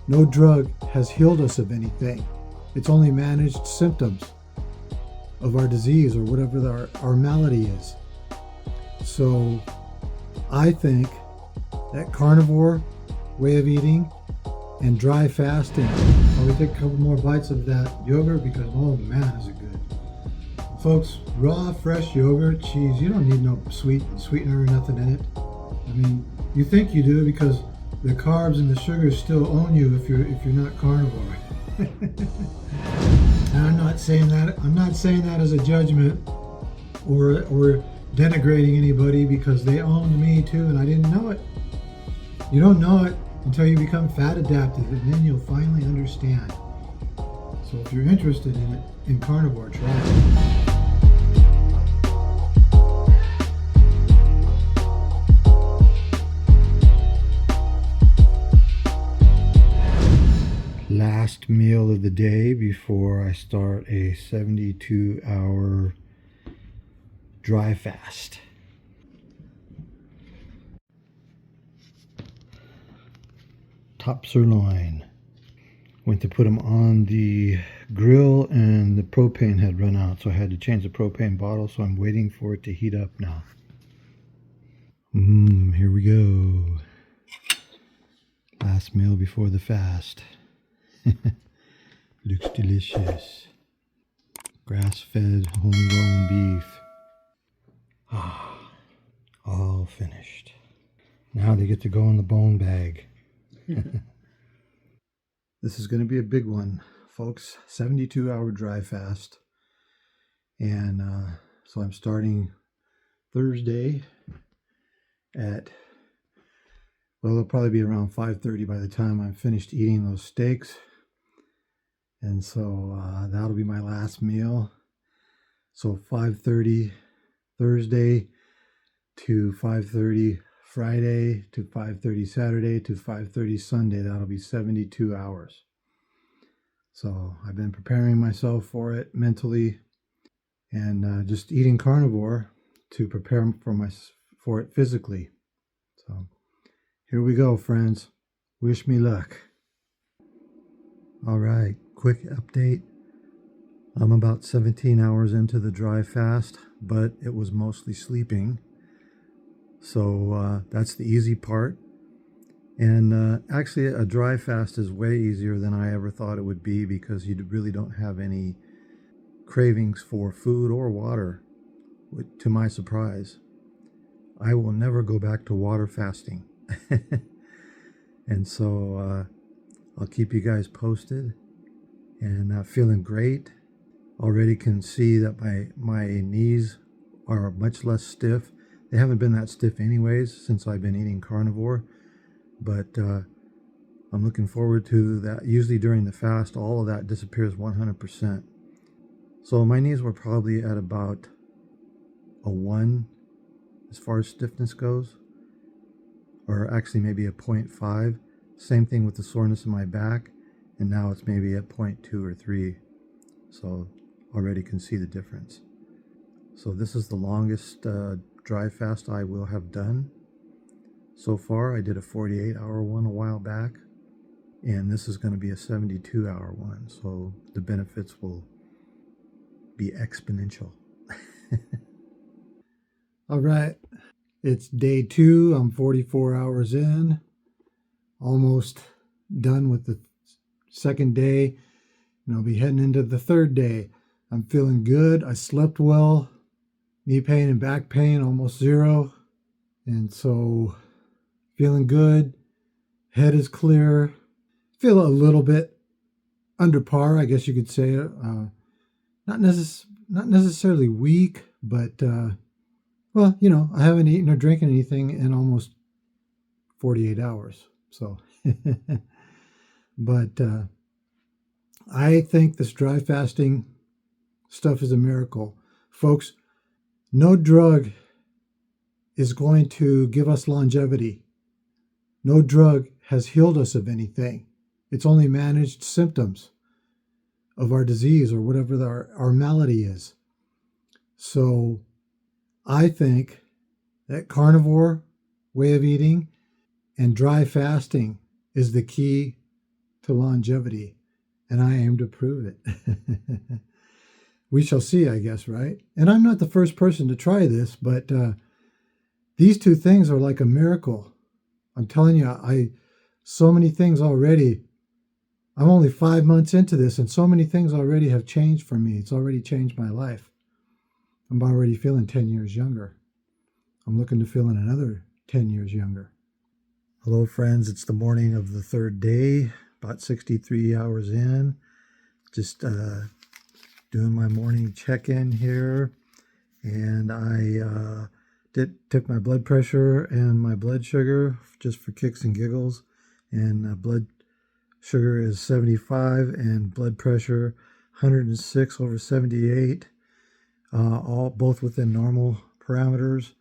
No drug has healed us of anything. It's only managed symptoms of our disease or whatever our malady is. So I think that carnivore way of eating and dry fasting. I'll take a couple more bites of that yogurt because, oh man, is it good. Folks, raw, fresh yogurt, cheese, you don't need no sweetener or nothing in it. I mean, you think you do because the carbs and the sugars still own you if you're not carnivore. And I'm not saying that as a judgment or denigrating anybody, because they owned me too and I didn't know it. You don't know it until you become fat adapted, and then you'll finally understand. So if you're interested in it, in carnivore, try it. Last meal of the day before I start a 72-hour dry fast. Top sirloin. Went to put them on the grill and the propane had run out, so I had to change the propane bottle, so I'm waiting for it to heat up now. Here we go. Last meal before the fast. Looks delicious. Grass-fed, homegrown beef. All finished. Now they get to go in the bone bag. This is going to be a big one, folks. 72-hour dry fast. And so I'm starting Thursday at, well, it'll probably be around 5:30 by the time I'm finished eating those steaks. And so that'll be my last meal. So 5:30 Thursday to 5:30 Friday to 5:30 Saturday to 5:30 Sunday. That'll be 72 hours. So I've been preparing myself for it mentally and just eating carnivore to prepare for it physically. So here we go, friends. Wish me luck. All right, quick update. I'm about 17 hours into the dry fast, but it was mostly sleeping. So that's the easy part. And actually, a dry fast is way easier than I ever thought it would be, because you really don't have any cravings for food or water, to my surprise. I will never go back to water fasting. And so I'll keep you guys posted. And feeling great. Already can see that my knees are much less stiff. They haven't been that stiff anyways since I've been eating carnivore. But I'm looking forward to that. Usually during the fast, all of that disappears 100%. So my knees were probably at about a 1 as far as stiffness goes. Or actually maybe a 0.5. Same thing with the soreness in my back. And now it's maybe at 0.2 or 3. So already can see the difference. So this is the longest dry fast I will have done. So far, I did a 48-hour one a while back, and this is going to be a 72-hour one, so the benefits will be exponential. All right, it's day 2. I'm 44 hours in, almost done with the second day, and I'll be heading into the third day. I'm feeling good. I slept well. Knee pain and back pain almost 0, and so feeling good. Head is clear. Feel a little bit under par, I guess you could say. Not necessarily weak, but well, you know, I haven't eaten or drinking anything in almost 48 hours. So, but I think this dry fasting stuff is a miracle, folks. No drug is going to give us longevity. No drug has healed us of anything. It's only managed symptoms of our disease or whatever our malady is. So I think that carnivore way of eating and dry fasting is the key to longevity, and I aim to prove it. We shall see, I guess, right? And I'm not the first person to try this, but these two things are like a miracle. I'm telling you, so many things already. I'm only 5 months into this, and so many things already have changed for me. It's already changed my life. I'm already feeling 10 years younger. I'm looking to feeling another 10 years younger. Hello, friends. It's the morning of the third day, about 63 hours in. Just doing my morning check-in here. And I took my blood pressure and my blood sugar just for kicks and giggles. And blood sugar is 75 and blood pressure 106/78. Both within normal parameters.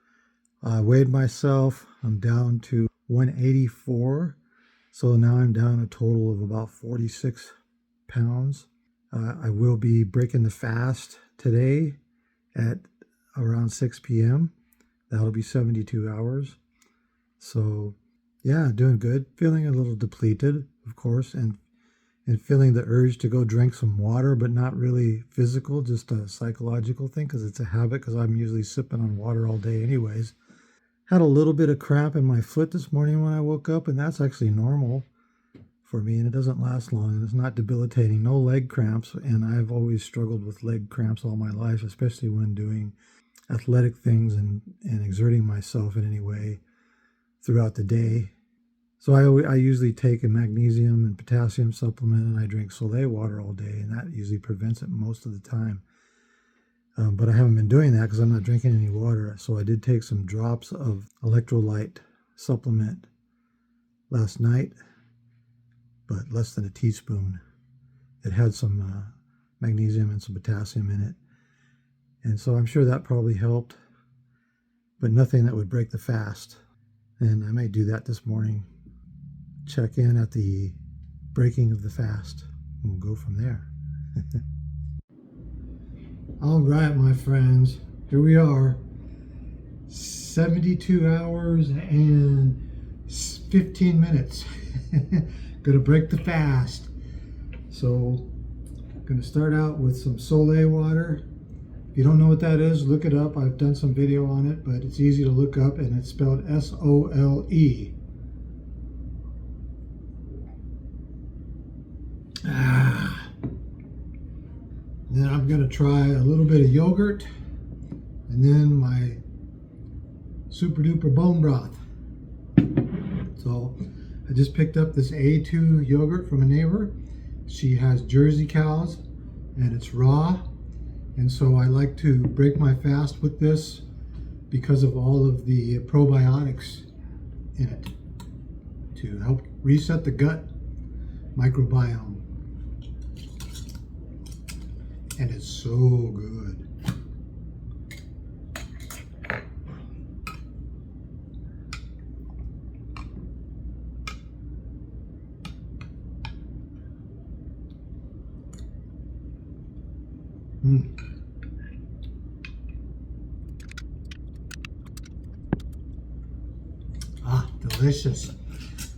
I weighed myself. I'm down to 184. So now I'm down a total of about 46 pounds. I will be breaking the fast today at around 6 p.m. That'll be 72 hours. So yeah, doing good. Feeling a little depleted, of course, and feeling the urge to go drink some water, but not really physical, just a psychological thing, because it's a habit, because I'm usually sipping on water all day anyways. Had a little bit of cramp in my foot this morning when I woke up, and that's actually normal for me, and it doesn't last long, and it's not debilitating. No leg cramps, and I've always struggled with leg cramps all my life, especially when doing athletic things and exerting myself in any way throughout the day. So I usually take a magnesium and potassium supplement, and I drink Soleil water all day, and that usually prevents it most of the time. But I haven't been doing that because I'm not drinking any water. So I did take some drops of electrolyte supplement last night, but less than a teaspoon. It had some magnesium and some potassium in it. And so I'm sure that probably helped, but nothing that would break the fast. And I may do that this morning. Check in at the breaking of the fast, and we'll go from there. All right, my friends, here we are, 72 hours and 15 minutes. Gonna break the fast. So gonna start out with some Soleil water. If you don't know what that is, look it up. I've done some video on it, but it's easy to look up, and it's spelled S-O-L-E. Then I'm going to try a little bit of yogurt, and then my super duper bone broth. So I just picked up this A2 yogurt from a neighbor. She has Jersey cows, and it's raw, and so I like to break my fast with this because of all of the probiotics in it to help reset the gut microbiome. And it's so good. Delicious.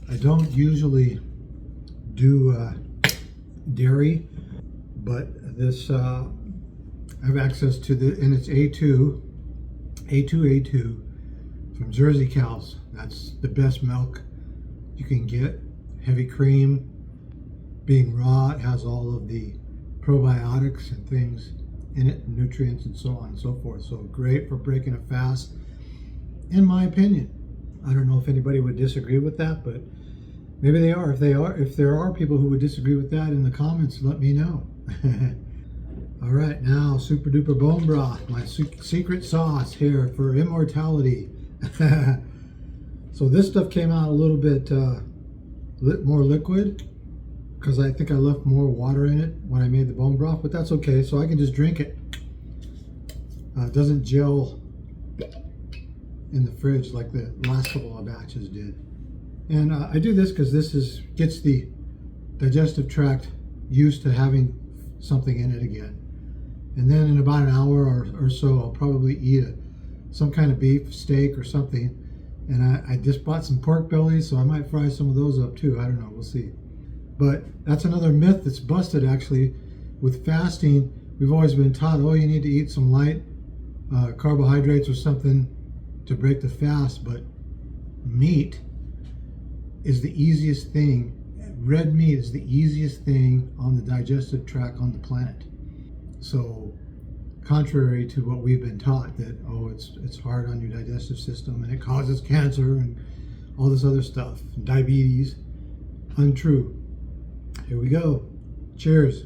I don't usually do dairy, but this I have access to and it's A2 from Jersey cows. That's the best milk you can get. Heavy cream, being raw, it has all of the probiotics and things in it, nutrients and so on and so forth. So great for breaking a fast, in my opinion. I don't know if anybody would disagree with that, but maybe they are. If there are people who would disagree with that in the comments, let me know. All right, now super duper bone broth, my secret sauce here for immortality. So this stuff came out a little bit more liquid because I think I left more water in it when I made the bone broth, but that's okay. So I can just drink it. It doesn't gel in the fridge like the last couple of batches did. And I do this because this gets the digestive tract used to having something in it again. And then in about an hour or so, I'll probably eat some kind of beef steak or something. And I just bought some pork bellies, so I might fry some of those up too. I don't know, we'll see. But that's another myth that's busted actually. With fasting, we've always been taught, oh, you need to eat some light carbohydrates or something to break the fast, but meat is the easiest thing. Red meat is the easiest thing on the digestive tract on the planet. So contrary to what we've been taught, that oh, it's hard on your digestive system and it causes cancer and all this other stuff, diabetes, untrue. Here we go. Cheers.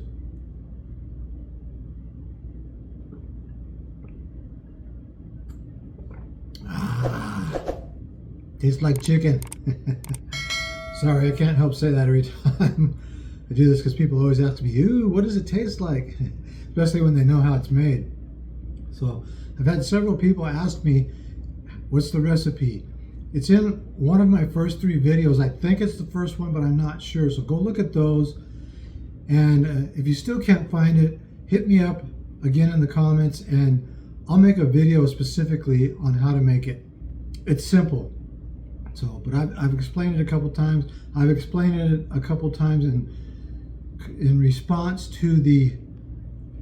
Tastes like chicken. Sorry, I can't help say that every time I do this, because people always ask me, "Ooh, what does it taste like?" Especially when they know how it's made. So I've had several people ask me, "What's the recipe?" It's in one of my first 3 videos. I think it's the first one, but I'm not sure. So go look at those. And if you still can't find it, hit me up again in the comments, and I'll make a video specifically on how to make it. It's simple. So, but I've explained it a couple times. I've explained it a couple times in response to the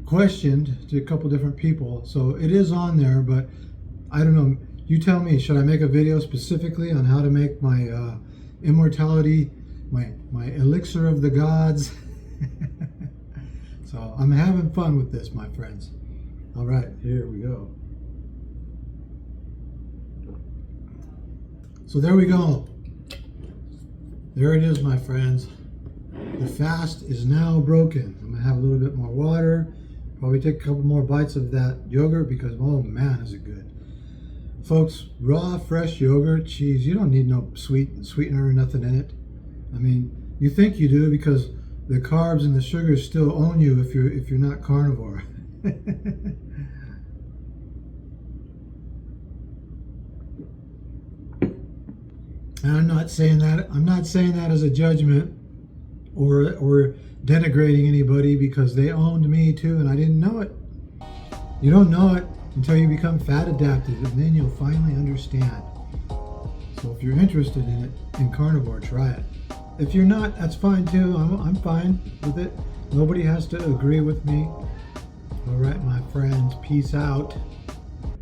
question to a couple different people. So it is on there, but I don't know. You tell me, should I make a video specifically on how to make my immortality, my elixir of the gods? So I'm having fun with this, my friends. All right, here we go. So there we go. There it is, my friends. The fast is now broken. I'm gonna have a little bit more water. Probably take a couple more bites of that yogurt, because oh man, is it good. Folks, raw, fresh yogurt, cheese, you don't need no sweetener or nothing in it. I mean, you think you do because the carbs and the sugars still own you if you're not carnivore. And I'm not saying that as a judgment or denigrating anybody, because they owned me too and I didn't know it. You don't know it until you become fat adapted, and then you'll finally understand. So if you're interested in it, in carnivore, try it. If you're not, that's fine too. I'm fine with it. Nobody has to agree with me. All right, my friends, peace out.